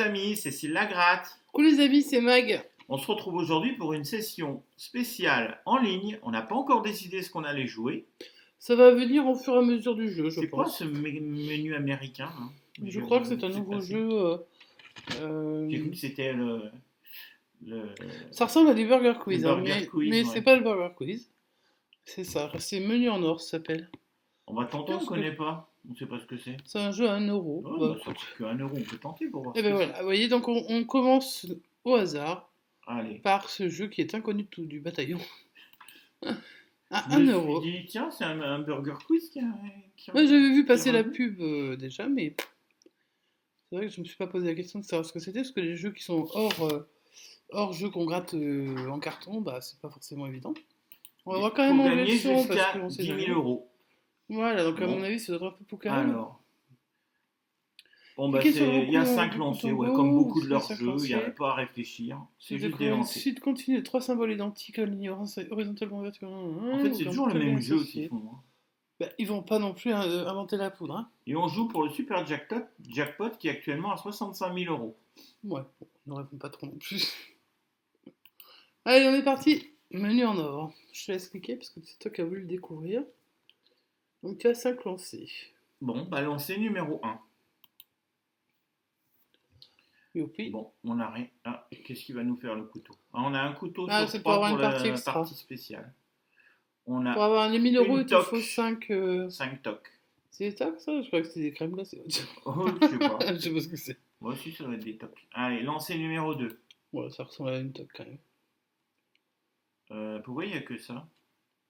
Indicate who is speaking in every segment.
Speaker 1: amis, Cécile Lagratte.
Speaker 2: Coucou les amis, c'est Mag.
Speaker 1: On se retrouve aujourd'hui pour une session spéciale en ligne. On n'a pas encore décidé ce qu'on allait jouer.
Speaker 2: Ça va venir au fur et à mesure du jeu, je
Speaker 1: C'est quoi
Speaker 2: pense.
Speaker 1: ce menu américain hein
Speaker 2: Je crois que c'est un nouveau jeu.
Speaker 1: J'ai cru que c'était le-
Speaker 2: Ça ressemble à des Burger
Speaker 1: le
Speaker 2: Quiz,
Speaker 1: Burger Quiz.
Speaker 2: mais
Speaker 1: Ouais.
Speaker 2: c'est pas le Burger Quiz. C'est ça, c'est Menu en or, ça s'appelle.
Speaker 1: On va tenter, on ne connaît pas. On ne sait pas ce que c'est.
Speaker 2: C'est un jeu à 1€.
Speaker 1: Oh,
Speaker 2: Bah,
Speaker 1: bah, ça coûte que 1€, on peut tenter pour voir
Speaker 2: et
Speaker 1: ce
Speaker 2: ben
Speaker 1: que
Speaker 2: voilà, vous voyez, donc on commence au hasard
Speaker 1: c'est. Allez.
Speaker 2: par ce jeu qui est inconnu de tout du bataillon. À
Speaker 1: Je me
Speaker 2: 1€.
Speaker 1: suis dit, tiens, c'est un Burger Quiz qui
Speaker 2: Moi j'avais vu passer la
Speaker 1: revenu.
Speaker 2: pub déjà, mais c'est vrai que je me suis pas posé la question de savoir ce que c'était, parce que les jeux qui sont hors jeu qu'on gratte en carton, bah c'est pas forcément évident. On va voir quand même
Speaker 1: Faut
Speaker 2: enlever le
Speaker 1: gagner
Speaker 2: son parce
Speaker 1: jusqu'à
Speaker 2: qu'on sait
Speaker 1: 10 000
Speaker 2: jamais.
Speaker 1: euros.
Speaker 2: Voilà, donc à
Speaker 1: Bon.
Speaker 2: mon avis, ça doit être un peu Poker.
Speaker 1: Alors. Bon, bah,
Speaker 2: Cliquez sur le
Speaker 1: il y a
Speaker 2: bouton
Speaker 1: 5
Speaker 2: du
Speaker 1: lancers,
Speaker 2: bouton
Speaker 1: ouais,
Speaker 2: go,
Speaker 1: comme beaucoup de
Speaker 2: c'est
Speaker 1: leurs
Speaker 2: 5
Speaker 1: jeux, il n'y a
Speaker 2: lancers.
Speaker 1: pas à réfléchir, c'est
Speaker 2: Vous
Speaker 1: juste des
Speaker 2: découvrez une
Speaker 1: lancers.
Speaker 2: suite continue de 3 symboles identiques alignés horizontalement verticalement.
Speaker 1: En fait, c'est toujours le même jeu qu'ils font. Hein.
Speaker 2: Bah, ils vont pas non plus inventer la poudre. Hein.
Speaker 1: Et on joue pour le super jackpot qui est actuellement à 65 000 euros.
Speaker 2: Ouais, bon, ne répond pas trop non plus. Allez, on est parti. Menu en or. Je te laisse cliquer parce que c'est toi qui as voulu le découvrir. Donc tu as 5 lancers.
Speaker 1: Bon, bah lancer numéro 1.
Speaker 2: Youpi.
Speaker 1: Bon, on arrête. Ah, qu'est-ce qu'il va nous faire le couteau? Ah, on a un couteau
Speaker 2: Ah,
Speaker 1: sur
Speaker 2: c'est
Speaker 1: 3
Speaker 2: pour avoir
Speaker 1: pour
Speaker 2: une
Speaker 1: la
Speaker 2: partie extra.
Speaker 1: partie spéciale. On
Speaker 2: Pour
Speaker 1: a
Speaker 2: avoir les 1000 euros,
Speaker 1: une
Speaker 2: il te
Speaker 1: toque.
Speaker 2: faut 5.
Speaker 1: 5 tocs.
Speaker 2: C'est des tocs ça? Je crois que c'était des crèmes glacées.
Speaker 1: Oh, je sais pas.
Speaker 2: Je sais pas ce que c'est.
Speaker 1: Moi aussi, ça doit être des tocs. Allez, lancer numéro 2.
Speaker 2: Ouais, ça ressemble à une toque quand même.
Speaker 1: Pourquoi il n'y a que ça?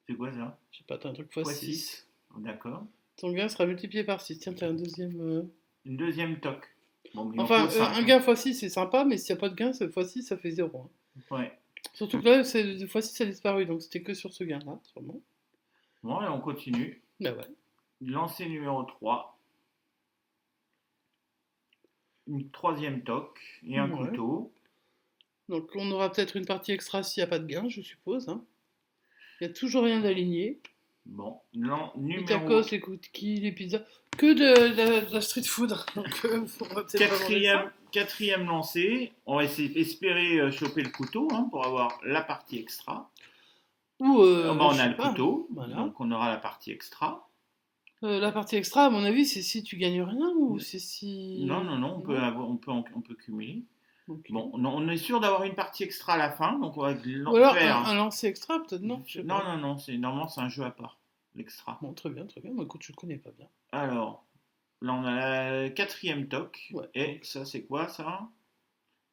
Speaker 1: C'est quoi ça?
Speaker 2: Je sais pas, t'as un truc x6.
Speaker 1: x6. D'accord.
Speaker 2: Ton gain sera multiplié par 6. Tiens, t'as un deuxième.
Speaker 1: Une deuxième toque. Bon, mais il en
Speaker 2: Enfin,
Speaker 1: faut 5,
Speaker 2: un gain x6 c'est sympa, mais s'il n'y a pas de gain, x6 ça fait 0. Hein.
Speaker 1: Ouais.
Speaker 2: Surtout que là, x6 ça a disparu, donc c'était que sur ce gain-là, sûrement.
Speaker 1: Bon, et on continue.
Speaker 2: Bah ouais.
Speaker 1: Lancer numéro 3. Une troisième toque et un
Speaker 2: Ouais.
Speaker 1: couteau.
Speaker 2: Donc on aura peut-être une partie extra s'il n'y a pas de gain, je suppose. Hein. Il n'y a toujours rien d'aligné.
Speaker 1: Bon,
Speaker 2: Les
Speaker 1: numéro
Speaker 2: tacos, les cookies, les pizzas, que de la street food. Donc on va peut-être pas manger ça.
Speaker 1: quatrième lancé. On va espérer choper le couteau hein, pour avoir la partie extra.
Speaker 2: Ou
Speaker 1: On
Speaker 2: je
Speaker 1: a
Speaker 2: sais
Speaker 1: le
Speaker 2: pas.
Speaker 1: couteau,
Speaker 2: Voilà.
Speaker 1: donc on aura la partie extra.
Speaker 2: La partie extra, à mon avis, c'est si tu gagnes rien ou c'est si.
Speaker 1: Non, on peut cumuler.
Speaker 2: Okay.
Speaker 1: Bon, on est sûr d'avoir une partie extra à la fin, donc on va
Speaker 2: ou alors
Speaker 1: faire.
Speaker 2: un lancer extra, peut-être, non? Je sais pas.
Speaker 1: Non, normalement c'est un jeu à part, l'extra.
Speaker 2: Bon, très bien, très bien. Moi, écoute, je le connais pas bien.
Speaker 1: Alors, là on a la quatrième toque.
Speaker 2: Ouais,
Speaker 1: et
Speaker 2: donc.
Speaker 1: ça c'est quoi ça?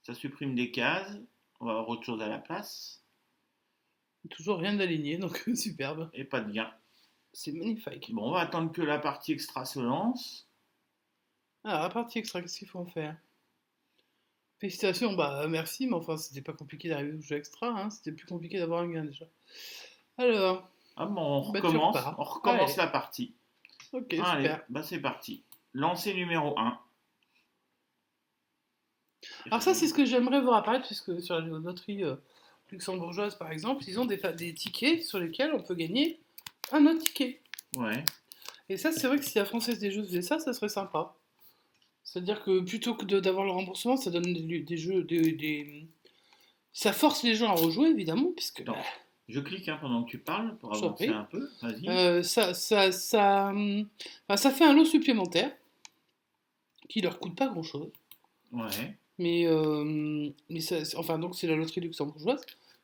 Speaker 1: Ça supprime des cases. On va avoir autre chose à la place.
Speaker 2: Toujours rien d'aligné, donc superbe.
Speaker 1: Et pas de gain.
Speaker 2: C'est magnifique.
Speaker 1: Bon, on va attendre que la partie extra se lance.
Speaker 2: Alors, la partie extra, qu'est-ce qu'il faut en faire? Félicitations, bah merci, mais enfin, c'était pas compliqué d'arriver au jeu extra, hein. C'était plus compliqué d'avoir un gain déjà. Alors,
Speaker 1: Ah bon, on
Speaker 2: bah, tu
Speaker 1: recommence,
Speaker 2: repars.
Speaker 1: on recommence
Speaker 2: Allez.
Speaker 1: la partie.
Speaker 2: Ok,
Speaker 1: Allez,
Speaker 2: super.
Speaker 1: bah c'est parti. Lancer numéro 1.
Speaker 2: Alors ça, c'est ce que j'aimerais voir apparaître, puisque sur la loterie luxembourgeoise, par exemple, ils ont des tickets sur lesquels on peut gagner un autre ticket.
Speaker 1: Ouais.
Speaker 2: Et ça, c'est vrai que si la Française des Jeux faisait ça, ça serait sympa. C'est-à-dire que plutôt que d'avoir le remboursement, ça donne des jeux, ça force les gens à rejouer, évidemment, puisque
Speaker 1: Attends, je clique hein, pendant que tu parles pour
Speaker 2: j'en
Speaker 1: avancer
Speaker 2: prie.
Speaker 1: un peu. Vas-y.
Speaker 2: Ça fait un lot supplémentaire qui leur coûte pas grand-chose.
Speaker 1: Ouais.
Speaker 2: Mais enfin, donc c'est la loterie luxembourgeoise.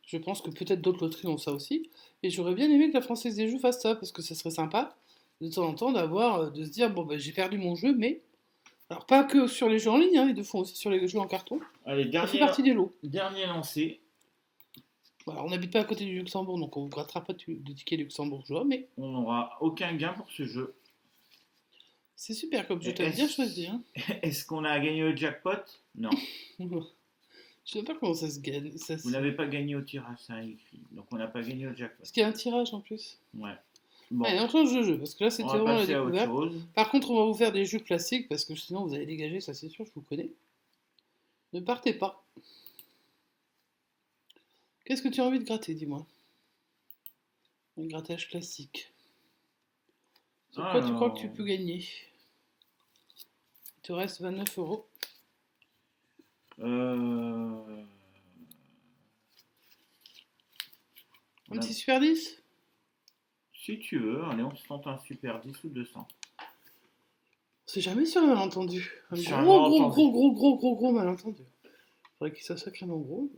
Speaker 2: Je pense que peut-être d'autres loteries ont ça aussi. Et j'aurais bien aimé que la Française des Jeux fasse ça, parce que ça serait sympa de temps en temps de se dire, bon, bah, j'ai perdu mon jeu, mais... Alors, pas que sur les jeux en ligne, hein, ils le font aussi sur les jeux en carton.
Speaker 1: Allez,
Speaker 2: Ça fait partie des lots.
Speaker 1: dernier lancé.
Speaker 2: Voilà, on n'habite pas à côté du Luxembourg, donc on ne grattera pas de tickets luxembourgeois, mais
Speaker 1: On n'aura aucun gain pour ce jeu.
Speaker 2: c'est super comme jeu, t'as bien choisi. Hein.
Speaker 1: Est-ce qu'on a gagné le jackpot? Non.
Speaker 2: Je sais pas comment ça se gagne.
Speaker 1: Vous n'avez pas gagné au tirage, ça a écrit. Donc on n'a pas gagné le jackpot.
Speaker 2: Parce qu'il y a un tirage en plus.
Speaker 1: Ouais. Bon.
Speaker 2: Allez, on change de jeu, parce que là c'était
Speaker 1: On va
Speaker 2: vraiment la
Speaker 1: passer à autre
Speaker 2: découverte.
Speaker 1: chose.
Speaker 2: Par contre, on va vous faire des jeux classiques, parce que sinon vous allez dégager, ça c'est sûr, je vous connais. Ne partez pas. Qu'est-ce que tu as envie de gratter, dis-moi? Un grattage classique. Sur quoi tu crois que tu peux gagner? Il te reste 29 €.
Speaker 1: Euh,
Speaker 2: Un
Speaker 1: on a-
Speaker 2: petit super 10?
Speaker 1: Si tu veux, allez, on se tente un super 10 ou 200.
Speaker 2: C'est jamais sur un malentendu. Un
Speaker 1: Sur un
Speaker 2: gros, gros,
Speaker 1: malentendu.
Speaker 2: gros, gros, gros, gros, gros malentendu. Faudrait qu'il soit sacrément gros.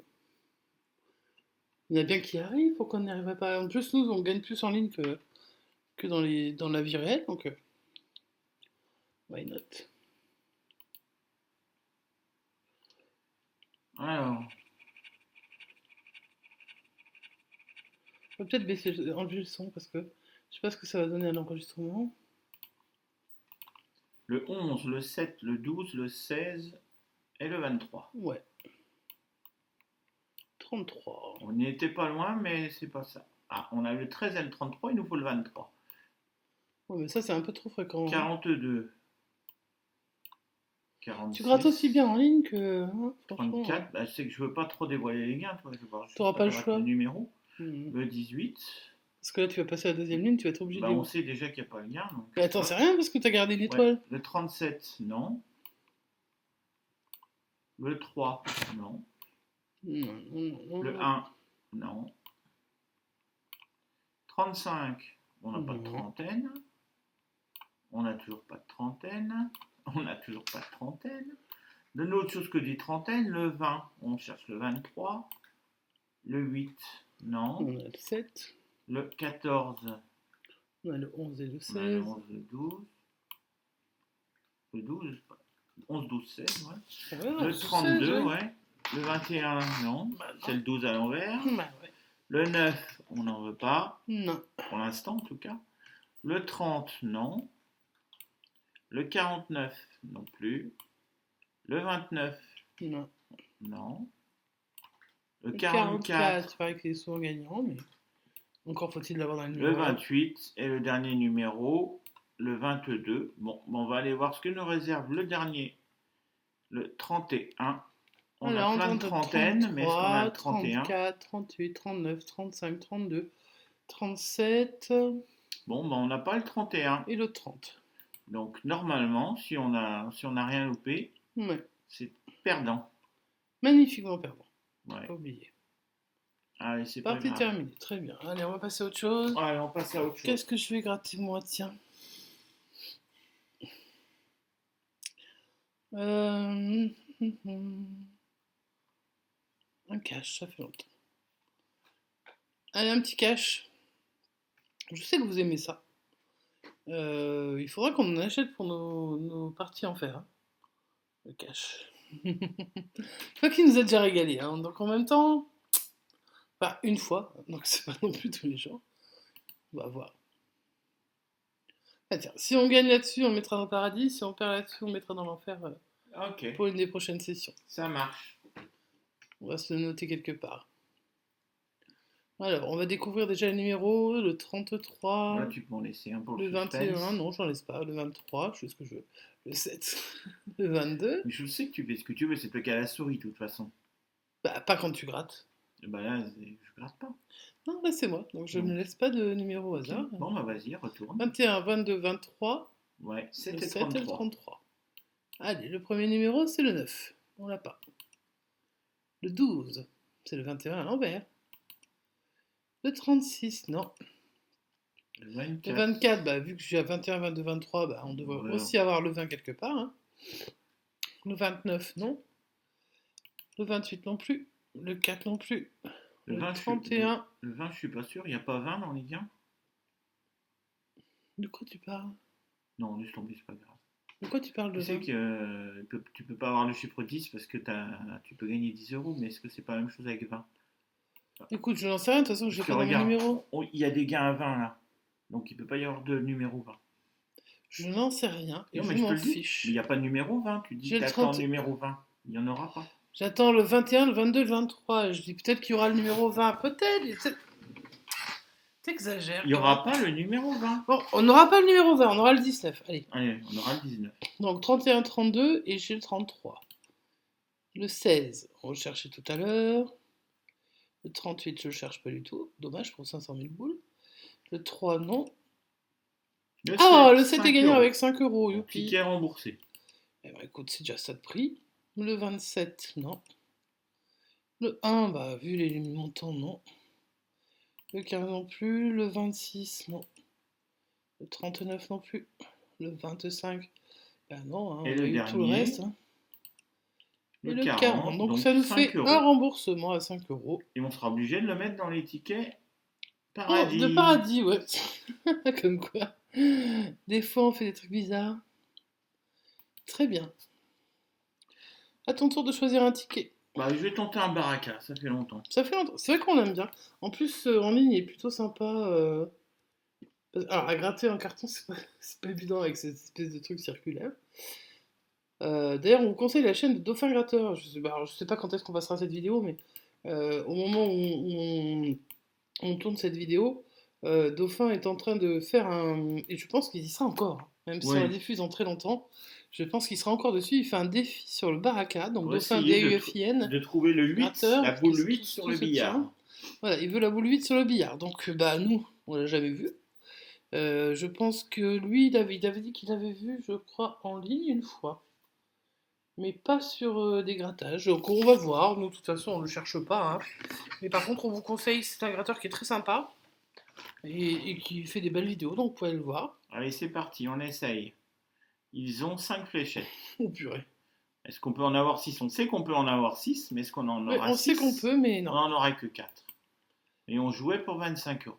Speaker 2: Il y en a bien qui arrivent pour qu'on n'y arriverait pas. En plus, nous, on gagne plus en ligne que dans la vie réelle, donc why not?
Speaker 1: Alors,
Speaker 2: On va peut-être enlever le son parce que je sais pas ce que ça va donner à l'enregistrement.
Speaker 1: le 11, le 7, le 12, le 16 et le 23.
Speaker 2: Ouais. 33.
Speaker 1: On n'y était pas loin, mais c'est pas ça. Ah, on a le 13 et le 33, il nous faut le 23.
Speaker 2: Ouais, mais ça, c'est un peu trop fréquent.
Speaker 1: 42. 46.
Speaker 2: Tu grattes aussi bien en ligne que. Hein, franchement.
Speaker 1: 34. Bah, c'est que je veux pas trop dévoiler les gains, toi. Je veux voir juste
Speaker 2: T'auras pas le
Speaker 1: apparaître
Speaker 2: choix.
Speaker 1: le numéro.
Speaker 2: Mhm.
Speaker 1: Le 18.
Speaker 2: Parce que là, tu vas passer à la deuxième ligne, tu vas être obligé
Speaker 1: Bah,
Speaker 2: de.
Speaker 1: on sait déjà qu'il n'y a pas le gain. Donc,
Speaker 2: Mais attends, c'est rien parce que t'as gardé une
Speaker 1: ouais.
Speaker 2: étoile.
Speaker 1: Le 37, non. Le 3, non.
Speaker 2: Non, non, non.
Speaker 1: Le 1, non. 35, on n'a pas de
Speaker 2: Non.
Speaker 1: trentaine. On n'a toujours pas de trentaine. On n'a toujours pas de trentaine. De l'autre chose que des trentaines, le 20, on cherche le 23. Le 8, non.
Speaker 2: On a le 7.
Speaker 1: Le 14,
Speaker 2: On a le 11 et le
Speaker 1: on a le
Speaker 2: 16.
Speaker 1: 11, le 12. Le 12, 11, 12, 16, ouais.
Speaker 2: Ah ouais, non,
Speaker 1: Le
Speaker 2: c'est
Speaker 1: 32,
Speaker 2: 16,
Speaker 1: ouais. Le 21, non.
Speaker 2: Bah, non.
Speaker 1: C'est le 12 à l'envers.
Speaker 2: Bah ouais.
Speaker 1: Le 9, on n'en veut pas.
Speaker 2: Non.
Speaker 1: Pour l'instant, en tout cas. Le 30, non. Le 49, non plus. Le 29,
Speaker 2: Non.
Speaker 1: non. Le
Speaker 2: Le
Speaker 1: 44,
Speaker 2: il paraît qu'il est souvent gagnant, mais encore faut-il l'avoir dans le
Speaker 1: le
Speaker 2: numéro.
Speaker 1: 28 et le dernier numéro, le 22. Bon, on va aller voir ce que nous réserve le dernier, le 31. On
Speaker 2: Alors,
Speaker 1: a plein de trentaines, mais est-ce qu'on a le 31?
Speaker 2: 34, 38, 39, 35, 32, 37
Speaker 1: Bon, ben on n'a pas le 31.
Speaker 2: et le 30.
Speaker 1: Donc, normalement, si on a rien loupé,
Speaker 2: Ouais.
Speaker 1: c'est perdant.
Speaker 2: Magnifiquement perdant.
Speaker 1: Ouais.
Speaker 2: Pas oublié.
Speaker 1: Allez, c'est pas
Speaker 2: Partie
Speaker 1: grave.
Speaker 2: terminée. Très bien. Allez, on va passer à autre chose.
Speaker 1: Allez, on passe à autre chose.
Speaker 2: Qu'est-ce que je vais gratter moi, tiens. Un cash, ça fait longtemps. Allez, un petit cash. Je sais que vous aimez ça. Il faudra qu'on en achète pour nos parties en fer. Hein. Le cash. Toi qui nous a déjà régalé. Hein. Donc en même temps, enfin une fois, donc c'est pas non plus tous les jours. On va voir. Ah, tiens, si on gagne là-dessus, on le mettra dans le paradis. Si on perd là-dessus, on le mettra dans l'enfer
Speaker 1: Ok,
Speaker 2: pour une des prochaines sessions.
Speaker 1: ça marche.
Speaker 2: On va se le noter quelque part. Alors, on va découvrir déjà le numéro, le 33,
Speaker 1: Là, tu peux en laisser un pour
Speaker 2: le
Speaker 1: le suspense.
Speaker 2: 21, non, j'en laisse pas, le 23, je fais ce que je veux, le 7, le 22,
Speaker 1: Mais je sais que tu fais ce que tu veux, c'est toi qui as la souris, de toute façon.
Speaker 2: bah pas quand tu grattes.
Speaker 1: Et bah là, je gratte pas.
Speaker 2: Non, là c'est moi, donc je
Speaker 1: Bon.
Speaker 2: ne laisse pas de numéro au
Speaker 1: Ok.
Speaker 2: hasard.
Speaker 1: Bon, bah vas-y, retourne.
Speaker 2: 21, 22, 23,
Speaker 1: Ouais, 7
Speaker 2: le
Speaker 1: et
Speaker 2: 7 et le
Speaker 1: 33.
Speaker 2: 33. Allez, le premier numéro, c'est le 9, on l'a pas. Le 12, c'est le 21 à l'envers. Le 36, non.
Speaker 1: Le
Speaker 2: Le
Speaker 1: 24.
Speaker 2: 24, bah, vu que je suis à 21, 22, 23, bah, on devrait
Speaker 1: Ouais.
Speaker 2: aussi avoir le 20 quelque part. Hein. Le 29, non. Le 28 non plus. Le 4 non plus.
Speaker 1: Le
Speaker 2: Le
Speaker 1: 20,
Speaker 2: 31.
Speaker 1: le 20, je suis pas sûr. Il n'y a pas 20 dans Ligue 1?
Speaker 2: De quoi tu parles?
Speaker 1: Non, laisse tomber, c'est pas grave.
Speaker 2: De quoi tu parles de
Speaker 1: Tu sais
Speaker 2: 20?
Speaker 1: que tu peux pas avoir le chiffre 10 parce que tu peux gagner 10 euros, mais est-ce que c'est pas la même chose avec 20?
Speaker 2: Écoute, je n'en sais rien, de toute façon, je
Speaker 1: Parce
Speaker 2: n'ai
Speaker 1: que
Speaker 2: pas dans mon
Speaker 1: regarde,
Speaker 2: numéro.
Speaker 1: il y a des gains à 20 là. Donc il peut pas y avoir de numéro 20.
Speaker 2: Je n'en sais rien et
Speaker 1: Non,
Speaker 2: je
Speaker 1: mais je te
Speaker 2: m'en
Speaker 1: le dis. Mais
Speaker 2: fiche.
Speaker 1: il n'y a pas de numéro 20. Tu dis
Speaker 2: J'ai
Speaker 1: que
Speaker 2: le
Speaker 1: t'attends
Speaker 2: 30.
Speaker 1: le numéro 20. Il n'y en aura pas.
Speaker 2: J'attends le 21, le 22, le 23. Et je dis peut-être qu'il y aura le numéro 20. Peut-être. T'exagères.
Speaker 1: Il n'y aura pas le numéro 20.
Speaker 2: Bon, on n'aura pas le numéro 20, on aura le 19. Allez.
Speaker 1: Allez, on aura le 19.
Speaker 2: Donc 31, 32 et j'ai le 33. Le 16, on le cherchait tout à l'heure. Le 38, je le cherche pas du tout. Dommage pour 500 000 boules. Le 3, non. Ah, le 7 est
Speaker 1: 5
Speaker 2: gagnant
Speaker 1: euros.
Speaker 2: avec 5 euros. Youpi.
Speaker 1: Ticket remboursé.
Speaker 2: Eh ben, écoute, c'est déjà ça de prix. Le 27, non. Le 1, bah, vu les montants, non. Le 15 non plus. Le 26, non. Le 39 non plus. Le 25, bah non, hein,
Speaker 1: Et
Speaker 2: on a
Speaker 1: le
Speaker 2: eu tout le reste.
Speaker 1: dernier,
Speaker 2: Hein. Et
Speaker 1: le
Speaker 2: le 40.
Speaker 1: 40,
Speaker 2: Donc
Speaker 1: donc
Speaker 2: ça nous
Speaker 1: 5
Speaker 2: fait un
Speaker 1: euros.
Speaker 2: remboursement à 5 euros.
Speaker 1: Et on sera obligé de le mettre dans les tickets
Speaker 2: Oh, de
Speaker 1: paradis.
Speaker 2: paradis, ouais. Comme quoi. Des fois, on fait des trucs bizarres. Très bien. À ton tour de choisir un ticket.
Speaker 1: Bah, je vais tenter un baraka, ça fait longtemps.
Speaker 2: Ça fait longtemps. C'est vrai qu'on l'aime bien. En plus, en ligne, il est plutôt sympa. Alors, à gratter un carton, c'est pas évident avec cette espèce de truc circulaire. D'ailleurs, on vous conseille la chaîne de Dauphin Gratteur. Alors, je sais pas quand est-ce qu'on passera cette vidéo, mais au moment où on tourne cette vidéo, Dauphin est en train de faire un... Et je pense qu'il y sera encore, hein. Même si on la
Speaker 1: Oui,
Speaker 2: diffuse dans très longtemps, je pense qu'il sera encore dessus. Il fait un défi sur le baraka, donc
Speaker 1: pour
Speaker 2: Dauphin
Speaker 1: essayer
Speaker 2: DAUFIN,
Speaker 1: de trouver le 8,
Speaker 2: gratteur,
Speaker 1: la boule 8 sur
Speaker 2: tout
Speaker 1: le
Speaker 2: se tient.
Speaker 1: billard.
Speaker 2: Voilà, il veut la boule 8 sur le billard. Donc, bah, nous, on l'a jamais vu. Je pense que lui, il avait dit qu'il avait vu, je crois, en ligne une fois. Mais pas sur des grattages. Donc, on va voir. Nous, de toute façon, on ne le cherche pas. Hein. Mais par contre, on vous conseille, c'est un gratteur qui est très sympa. Et qui fait des belles vidéos, donc vous pouvez le voir.
Speaker 1: Allez, c'est parti, on essaye. Ils ont 5 fléchettes.
Speaker 2: Oh purée.
Speaker 1: Est-ce qu'on peut en avoir 6? On sait qu'on peut en avoir 6, mais est-ce qu'on en
Speaker 2: Ouais,
Speaker 1: aura
Speaker 2: on
Speaker 1: 6?
Speaker 2: sait qu'on peut, mais
Speaker 1: On
Speaker 2: non.
Speaker 1: n'en aura que 4. Et on jouait pour 25 euros.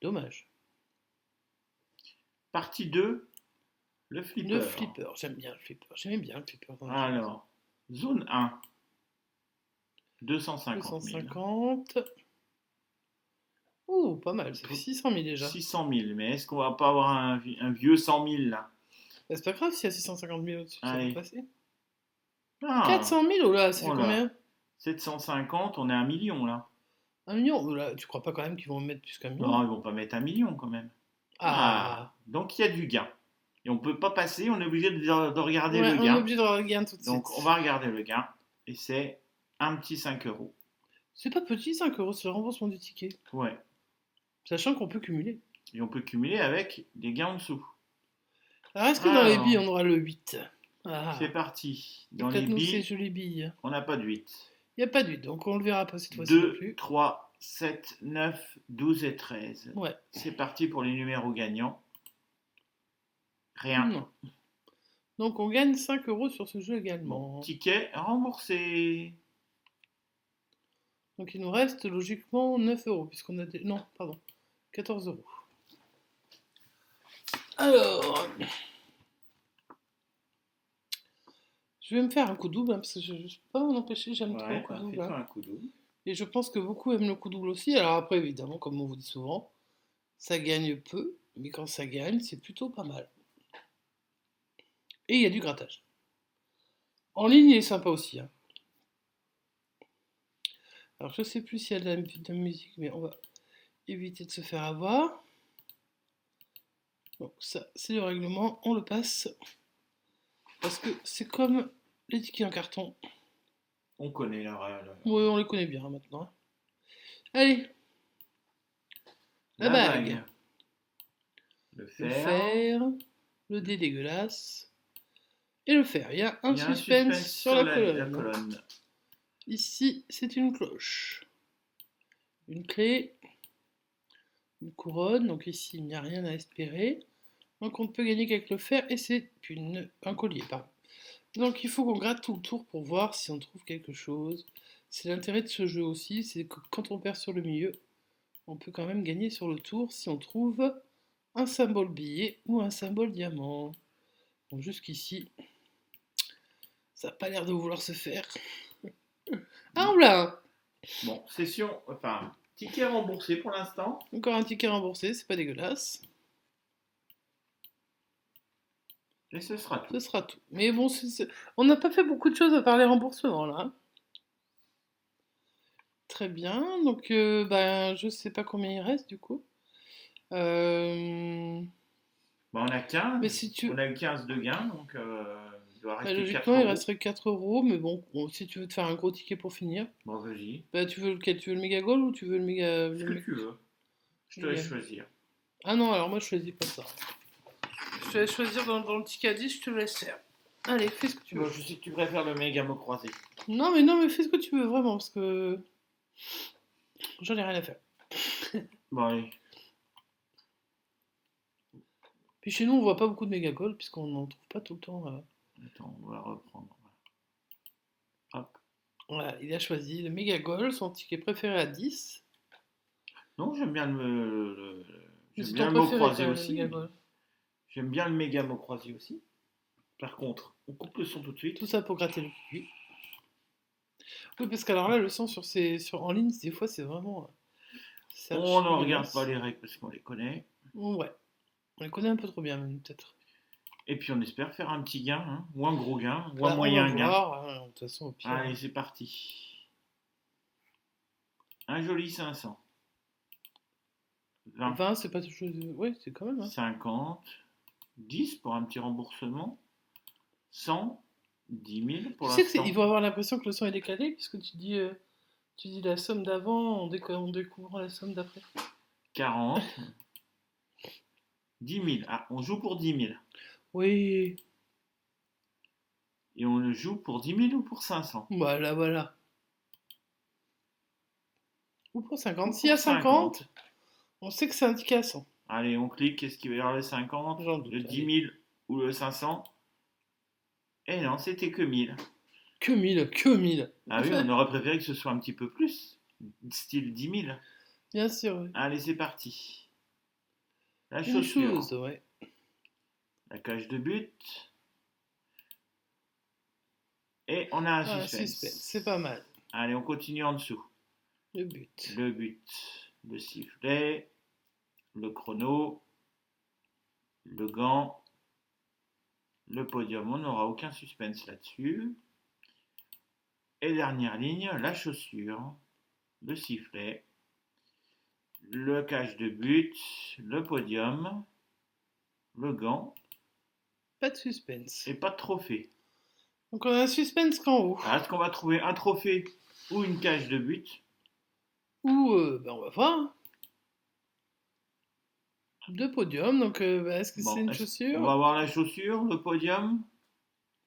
Speaker 2: Dommage.
Speaker 1: Partie 2, le
Speaker 2: Le
Speaker 1: flipper.
Speaker 2: flipper, j'aime bien le flipper. J'aimais bien le flipper.
Speaker 1: Alors, zone 1, 250 000.
Speaker 2: 250. Oh, pas mal, ça fait 600 000 déjà.
Speaker 1: 600 000, mais est-ce qu'on va pas avoir un vieux 100 000 là?
Speaker 2: Bah, c'est pas grave s'il y a 650 000 au-dessus, ça va
Speaker 1: Allez.
Speaker 2: passer.
Speaker 1: Ah,
Speaker 2: 400 000, oh là, ça fait
Speaker 1: oh là.
Speaker 2: combien?
Speaker 1: 750, on est à 1 million là.
Speaker 2: 1 million? Oh là, tu crois pas quand même qu'ils vont mettre plus qu'un million?
Speaker 1: Non, ils vont pas mettre 1 million quand même.
Speaker 2: Ah,
Speaker 1: Donc il y a du gain. Et on peut pas passer, on est obligé de regarder
Speaker 2: ouais,
Speaker 1: le
Speaker 2: on est
Speaker 1: gain.
Speaker 2: obligé de regarder tout de suite.
Speaker 1: Donc on va regarder le gain. Et c'est un petit 5 euros.
Speaker 2: C'est pas petit, 5 euros, c'est le remboursement du ticket.
Speaker 1: Ouais.
Speaker 2: Sachant qu'on peut cumuler.
Speaker 1: Et on peut cumuler avec des gains en dessous.
Speaker 2: Alors, est-ce que dans les
Speaker 1: Alors,
Speaker 2: billes, on aura le 8? Ah,
Speaker 1: c'est parti. Dans les
Speaker 2: faites-nous ces
Speaker 1: billes,
Speaker 2: jolies billes.
Speaker 1: on n'a pas de 8.
Speaker 2: Il n'y a pas de 8, donc on le verra pas cette fois-ci non
Speaker 1: 2,
Speaker 2: plus.
Speaker 1: 3, 7, 9, 12 et 13.
Speaker 2: Ouais.
Speaker 1: C'est parti pour les numéros gagnants. Rien.
Speaker 2: Non. Donc on gagne 5 euros sur ce jeu également.
Speaker 1: Bon, ticket remboursé.
Speaker 2: Donc il nous reste logiquement 9 euros, puisqu'on a des... Non, pardon, 14 euros. Alors... Je vais me faire un coup double, hein, parce que je ne peux pas m'en empêcher, j'aime trop le coup double.
Speaker 1: Fais-toi
Speaker 2: Hein.
Speaker 1: un coup double.
Speaker 2: Et je pense que beaucoup aiment le coup double aussi. Alors après, évidemment, comme on vous dit souvent, ça gagne peu, mais quand ça gagne, c'est plutôt pas mal. Et il y a du grattage. En ligne, il est sympa aussi. Hein. Alors je sais plus s'il y a de la musique, mais on va éviter de se faire avoir. Donc ça, c'est le règlement, on le passe. Parce que c'est comme les tickets en carton.
Speaker 1: On connaît la.
Speaker 2: Oui, on les connaît bien maintenant. Allez. La bague.
Speaker 1: Le
Speaker 2: Le
Speaker 1: fer.
Speaker 2: fer. Le dé dégueulasse. Et le fer. Il y a un suspense sur la colonne. Ici, c'est une cloche. Une clé. Une couronne. Donc ici, il n'y a rien à espérer. Donc on ne peut gagner qu'avec le fer. Et c'est un collier, pardon. Donc il faut qu'on gratte tout le tour pour voir si on trouve quelque chose. C'est l'intérêt de ce jeu aussi, c'est que quand on perd sur le milieu, on peut quand même gagner sur le tour si on trouve un symbole billet ou un symbole diamant. Donc jusqu'ici, ça n'a pas l'air de vouloir se faire. Ah oula!
Speaker 1: Bon, ticket remboursé pour l'instant.
Speaker 2: Encore un ticket remboursé, c'est pas dégueulasse.
Speaker 1: Et ce sera tout.
Speaker 2: Ce sera tout. Mais bon, on n'a pas fait beaucoup de choses à part les remboursements là. Très bien, donc je sais pas combien il reste du coup.
Speaker 1: On a 15.
Speaker 2: Mais si tu...
Speaker 1: On a eu 15 de gains, donc il doit rester 4
Speaker 2: logiquement,
Speaker 1: euros.
Speaker 2: il resterait 4 euros, mais bon, si tu veux te faire un gros ticket pour finir.
Speaker 1: Bon, vas-y.
Speaker 2: Tu veux lequel? Tu veux le méga goal ou tu veux le méga.
Speaker 1: Ce que tu veux. Je te laisse choisir.
Speaker 2: Ah non, alors moi je choisis pas ça. Je te laisse choisir dans le ticket à 10, je te laisse faire. Allez, fais ce que tu veux.
Speaker 1: Bon, je sais que tu préfères le méga mot croisé.
Speaker 2: Non, mais fais ce que tu veux, vraiment, parce que j'en ai rien à faire.
Speaker 1: Bon, allez.
Speaker 2: Puis chez nous, on voit pas beaucoup de méga gold, puisqu'on n'en trouve pas tout le temps.
Speaker 1: Attends, on va reprendre. Hop.
Speaker 2: Voilà, il a choisi le méga gold, son ticket préféré à 10.
Speaker 1: Non, j'aime bien
Speaker 2: Mais
Speaker 1: j'aime
Speaker 2: c'est
Speaker 1: bien
Speaker 2: ton
Speaker 1: le mot
Speaker 2: préféré,
Speaker 1: croisé
Speaker 2: quand même, le
Speaker 1: aussi.
Speaker 2: méga gold.
Speaker 1: J'aime bien le méga mot croisé aussi. Par contre, on coupe le son tout de suite.
Speaker 2: Tout ça pour gratter le cul. Oui, parce qu'alors là, le son en ligne, des fois, c'est vraiment. C'est
Speaker 1: On ne regarde
Speaker 2: dégueulasse.
Speaker 1: pas les règles parce qu'on les connaît.
Speaker 2: Ouais, on les connaît un peu trop bien, même, peut-être.
Speaker 1: Et puis on espère faire un petit gain, hein, ou un gros gain, ou un
Speaker 2: Bah,
Speaker 1: moyen
Speaker 2: on va
Speaker 1: gain.
Speaker 2: voir, hein, de toute façon, au pire.
Speaker 1: Allez, c'est parti. Un joli 500. 20,
Speaker 2: 20, c'est pas toujours. Oui, c'est quand même. Hein.
Speaker 1: 50, 10 pour un petit remboursement, 100, 10 000 pour
Speaker 2: Tu sais
Speaker 1: l'instant.
Speaker 2: qu'ils vont avoir l'impression que le son est décalé, puisque tu dis la somme d'avant en découvrant la somme d'après.
Speaker 1: 40, 10 000. Ah, on joue pour 10 000.
Speaker 2: Oui,
Speaker 1: Et on le joue pour 10 000 ou pour 500.
Speaker 2: voilà, voilà. Ou pour 50.
Speaker 1: Ou
Speaker 2: S'il y a
Speaker 1: pour
Speaker 2: 50, on sait que c'est indiqué à 100.
Speaker 1: Allez, on clique. Qu'est-ce qu'il va y avoir le 50,
Speaker 2: J'en doute,
Speaker 1: le
Speaker 2: allez.
Speaker 1: 10 000 ou le 500? Eh non, c'était que 1000.
Speaker 2: Que 1000, que 1000.
Speaker 1: Ah oui, on aurait préféré que ce soit un petit peu plus. Style 10 000.
Speaker 2: Bien sûr, oui.
Speaker 1: Allez, c'est parti. La
Speaker 2: Une
Speaker 1: chaussure.
Speaker 2: chose, ouais.
Speaker 1: La cage de but. Et on a un
Speaker 2: Ah,
Speaker 1: suspense.
Speaker 2: suspense, c'est pas mal.
Speaker 1: Allez, on continue en dessous.
Speaker 2: Le but.
Speaker 1: Le but, le sifflet, le chrono, le gant, le podium. On n'aura aucun suspense là-dessus. Et dernière ligne, la chaussure, le sifflet, le cage de but, le podium, le gant
Speaker 2: Pas de suspense.
Speaker 1: et pas de trophée.
Speaker 2: Donc on a un suspense qu'en haut.
Speaker 1: Alors, est-ce qu'on va trouver un trophée ou une cage de but?
Speaker 2: Ou, ben on va voir. Deux podiums, donc est-ce que
Speaker 1: Bon,
Speaker 2: c'est une
Speaker 1: on
Speaker 2: chaussure?
Speaker 1: va voir la chaussure, le podium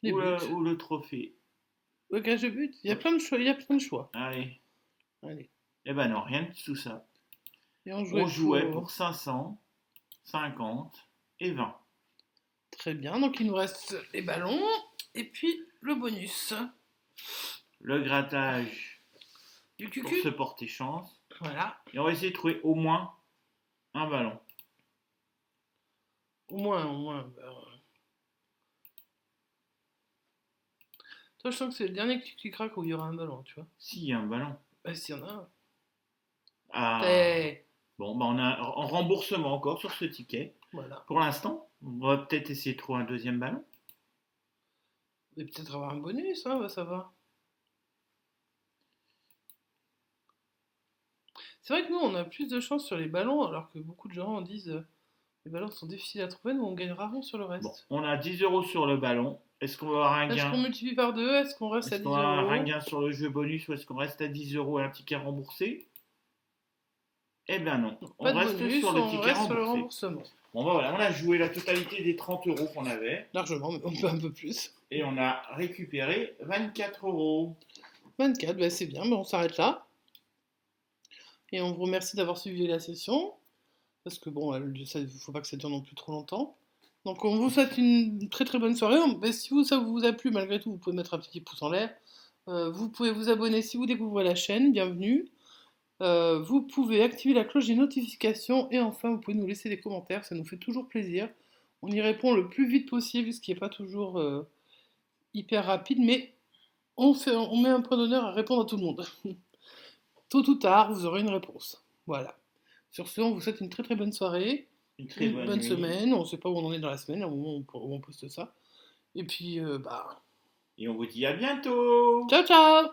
Speaker 2: Les
Speaker 1: ou
Speaker 2: buts.
Speaker 1: le trophée.
Speaker 2: Le cage de but, il y a plein de choix. Il y a plein de choix.
Speaker 1: Allez.
Speaker 2: Allez.
Speaker 1: Eh ben non, rien de tout ça.
Speaker 2: Et
Speaker 1: On jouait pour 500, 50 et 20.
Speaker 2: Très bien, donc il nous reste les ballons et puis le bonus.
Speaker 1: Le grattage
Speaker 2: Du
Speaker 1: pour
Speaker 2: cucu.
Speaker 1: se porter chance.
Speaker 2: Voilà.
Speaker 1: Et on va essayer de trouver au moins un ballon.
Speaker 2: Au moins. Toi, je sens que c'est le dernier que tu cliqueras où il y aura un ballon, tu vois.
Speaker 1: S'il y a un ballon.
Speaker 2: Bah, s'il y en a un.
Speaker 1: Ah.
Speaker 2: Eh,
Speaker 1: Bon, bah on a un remboursement encore sur ce ticket.
Speaker 2: voilà.
Speaker 1: Pour l'instant, on va peut-être essayer de trouver un deuxième ballon.
Speaker 2: Et peut-être avoir un bonus, hein, bah, ça va. C'est vrai que nous, on a plus de chance sur les ballons, alors que beaucoup de gens disent les ballons sont difficiles à trouver, nous on gagne rarement sur le reste.
Speaker 1: Bon, on a 10 euros sur le ballon. Est-ce qu'on va avoir un
Speaker 2: Est-ce qu'on
Speaker 1: gain?
Speaker 2: multiplie par 2? Est-ce qu'on reste à
Speaker 1: Est-ce
Speaker 2: 10
Speaker 1: qu'on va avoir un
Speaker 2: euros?
Speaker 1: gain sur le jeu bonus ou est-ce qu'on reste à 10 euros et un ticket remboursé? Eh bien non,
Speaker 2: Donc,
Speaker 1: on
Speaker 2: pas de
Speaker 1: reste
Speaker 2: bonus,
Speaker 1: sur le
Speaker 2: on
Speaker 1: ticket
Speaker 2: reste sur le
Speaker 1: remboursé.
Speaker 2: remboursement.
Speaker 1: Bon bah voilà, on a joué la totalité des 30 euros qu'on avait
Speaker 2: Largement, mais on peut un peu plus.
Speaker 1: et on a récupéré 24 euros.
Speaker 2: 24, bah c'est bien, mais on s'arrête là. Et on vous remercie d'avoir suivi la session. Parce que bon, il ne faut pas que ça dure non plus trop longtemps. Donc on vous souhaite une très très bonne soirée. Mais si ça vous a plu, malgré tout, vous pouvez mettre un petit pouce en l'air. Vous pouvez vous abonner si vous découvrez la chaîne, bienvenue. Vous pouvez activer la cloche des notifications. Et enfin, vous pouvez nous laisser des commentaires, ça nous fait toujours plaisir. On y répond le plus vite possible, ce qui n'est pas toujours hyper rapide, mais on met un point d'honneur à répondre à tout le monde. Tôt ou tard, vous aurez une réponse. Voilà. Sur ce, on vous souhaite une très très bonne soirée,
Speaker 1: Une très
Speaker 2: une bonne
Speaker 1: nuit.
Speaker 2: semaine. On ne sait pas où on en est dans la semaine, au moment où on poste ça. Et puis,
Speaker 1: Et on vous dit à bientôt.
Speaker 2: ciao ciao!